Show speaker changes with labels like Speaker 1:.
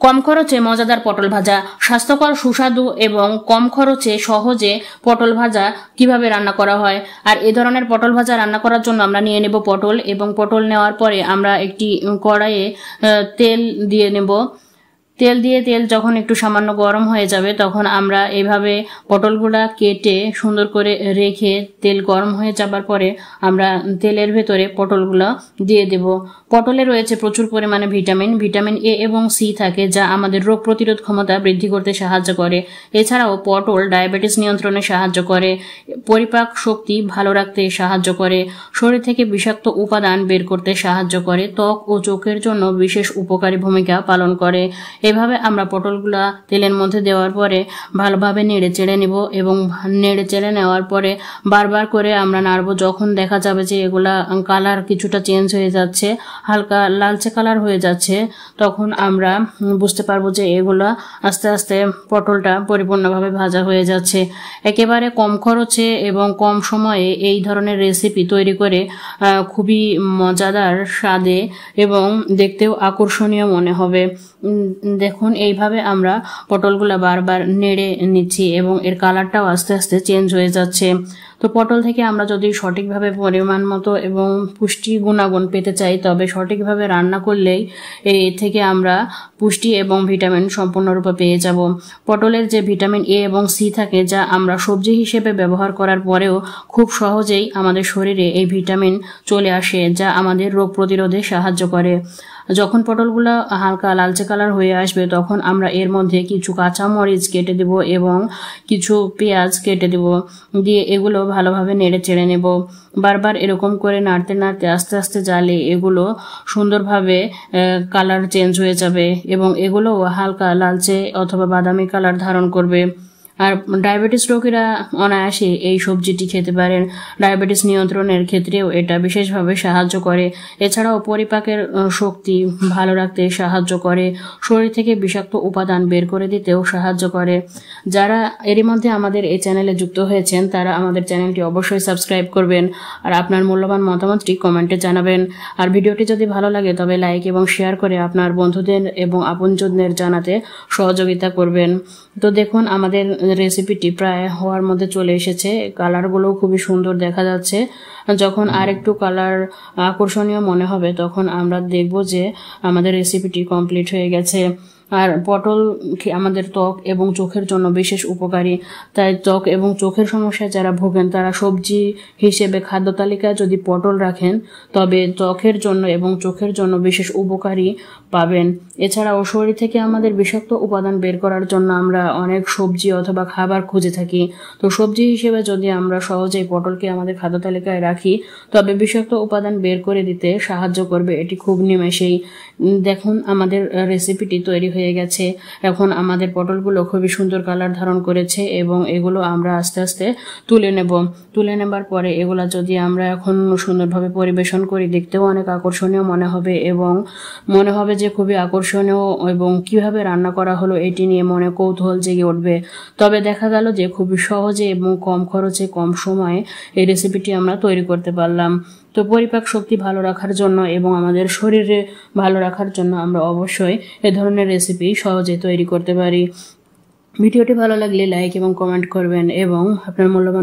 Speaker 1: কম খরচে মজাদার পটল ভাজা, স্বাস্থ্যকর, সুস্বাদু এবং কম খরচে সহজে পটল ভাজা কিভাবে রান্না করা হয়। আর এই ধরনের পটল ভাজা রান্না করার জন্য আমরা নিয়ে নেব পটল, এবং পটল নেওয়ার পরে আমরা একটি কড়াইয়ে তেল দিয়ে নেব। তেল দিয়ে তেল যখন একটু সামান্য গরম হয়ে যাবে তখন আমরা এভাবে পটলগুলা কেটে সুন্দর করে রেখে তেল গরম হয়ে যাবার পরে আমরা তেলের ভেতরে পটলগুলো দিয়ে দেব। পটলে রয়েছে প্রচুর পরিমাণে ভিটামিন এ এবং সি থাকে, যা আমাদের রোগ প্রতিরোধ ক্ষমতা বৃদ্ধি করতে সাহায্য করে। এছাড়াও পটল ডায়াবেটিস নিয়ন্ত্রণে সাহায্য করে, পরিপাক শক্তি ভালো রাখতে সাহায্য করে, শরীর থেকে বিষাক্ত উপাদান বের করতে সাহায্য করে, ত্বক ও চোখের জন্য বিশেষ উপকারী ভূমিকা পালন করে। এভাবে আমরা পটলগুলা তেলের মধ্যে দেওয়ার পরে ভালোভাবে নেড়ে চেড়ে নেব, এবং নেড়ে চেড়ে নেওয়ার পরে বারবার করে আমরা নাড়বো। যখন দেখা যাবে যে এগুলা কালার কিছুটা চেঞ্জ হয়ে যাচ্ছে, হালকা লালচে কালার হয়ে যাচ্ছে, তখন আমরা বুঝতে পারবো যে এগুলা আস্তে আস্তে পটলটা পরিপূর্ণভাবে ভাজা হয়ে যাচ্ছে। একেবারে কম খরচে এবং কম সময়ে এই ধরনের রেসিপি তৈরি করে খুবই মজাদার, স্বাদে এবং দেখতেও আকর্ষণীয় মনে হবে। দেখুন এইভাবে আমরা পটলগুলা বারবার নেড়ে নিচ্ছি এবং এর কালারটাও আস্তে আস্তে চেঞ্জ হয়ে যাচ্ছে। তো পটল থেকে আমরা যদি সঠিকভাবে পরিমাণ মতো এবং পুষ্টি গুণাগুণ পেতে চাই, তবে সঠিকভাবে রান্না করলেই এই থেকে আমরা পুষ্টি এবং ভিটামিন সম্পূর্ণরূপে পেয়ে যাব। পটলের যে ভিটামিন এ এবং সি থাকে, যা আমরা সবজি হিসেবে ব্যবহার করার পরেও খুব সহজেই আমাদের শরীরে এই ভিটামিন চলে আসে, যা আমাদের রোগ প্রতিরোধে সাহায্য করে। যখন পটলগুলো হালকা লালচে কালার হয়ে আসবে তখন আমরা এর মধ্যে কিছু কাঁচা মরিচ কেটে দেব এবং কিছু পেঁয়াজ কেটে দেব, দিয়ে এগুলো ভালোভাবে নেড়ে চেড়ে নেব। বারবার এরকম করে নাড়তে নাড়তে আস্তে আস্তে জালে এগুলো সুন্দরভাবে কালার চেঞ্জ হয়ে যাবে এবং এগুলো হালকা লালচে অথবা বাদামি কালার ধারণ করবে। আর ডায়াবেটিস রোগীরা অনায়াসে এই সবজিটি খেতে পারেন। ডায়াবেটিস নিয়ন্ত্রণের ক্ষেত্রেও এটা বিশেষভাবে সাহায্য করে। এছাড়াও পরিপাকের শক্তি ভালো রাখতে সাহায্য করে, শরীর থেকে বিষাক্ত উপাদান বের করে দিতেও সাহায্য করে। যারা এরই মধ্যে আমাদের এই চ্যানেলে যুক্ত হয়েছেন তারা আমাদের চ্যানেলটি অবশ্যই সাবস্ক্রাইব করবেন, আর আপনার মূল্যবান মতামতটি কমেন্টে জানাবেন। আর ভিডিওটি যদি ভালো লাগে তবে লাইক এবং শেয়ার করে আপনার বন্ধুদের এবং আপনজনদের জানাতে সহযোগিতা করবেন। তো দেখুন আমাদের রেসিপিটি প্রায় হওয়ার মধ্যে চলে এসেছে। কালারগুলো খুবই সুন্দর দেখা যাচ্ছে। যখন আর একটু কালার আকর্ষণীয় মনে হবে তখন আমরা দেখব যে আমাদের রেসিপিটি কমপ্লিট হয়ে গেছে। আর পটল আমাদের ত্বক এবং চোখের জন্য বিশেষ উপকারী, তাই ত্বক এবং চোখের সমস্যায় যারা ভোগেন তারা সবজি হিসেবে খাদ্য তালিকায় যদি পটল রাখেন তবে ত্বকের জন্য এবং চোখের জন্য বিশেষ উপকারী পাবেন। এছাড়াও শরীর থেকে আমাদের বিষাক্ত উপাদান বের করার জন্য আমরা অনেক সবজি অথবা খাবার খুঁজে থাকি। তো সবজি হিসেবে যদি আমরা সহজেই পটলকে আমাদের খাদ্য তালিকায় রাখি তবে বিষাক্ত উপাদান বের করে দিতে সাহায্য করবে এটি খুব নিমেষেই। দেখুন আমাদের রেসিপিটি তৈরি হয়ে গেছে। এখন আমাদের পটলগুলো খুবই সুন্দর কালার ধারণ করেছে এবং এগুলো আমরা আস্তে আস্তে তুলে নেব। তুলে নেবার পরে এগুলা যদি আমরা এখন সুন্দরভাবে পরিবেশন করি দেখতেও অনেক আকর্ষণীয় মনে হবে, এবং মনে হবে যে খুবই আকর্ষণীয় এবং কিভাবে রান্না করা হলো এটি নিয়ে মনে কৌতূহল জেগে উঠবে। তবে দেখা গেল যে খুবই সহজে এবং কম খরচে কম সময়ে এই রেসিপিটি আমরা তৈরি করতে পারলাম। তো পরিপাক শক্তি ভালো রাখার জন্য এবং আমাদের শরীরে ভালো রাখার জন্য আমরা অবশ্যই এ ধরনের রেসিপি সহজে তৈরি করতে পারি। ভিডিওটি ভালো লাগলে লাইক এবং কমেন্ট করবেন এবং আপনার মূল্যবান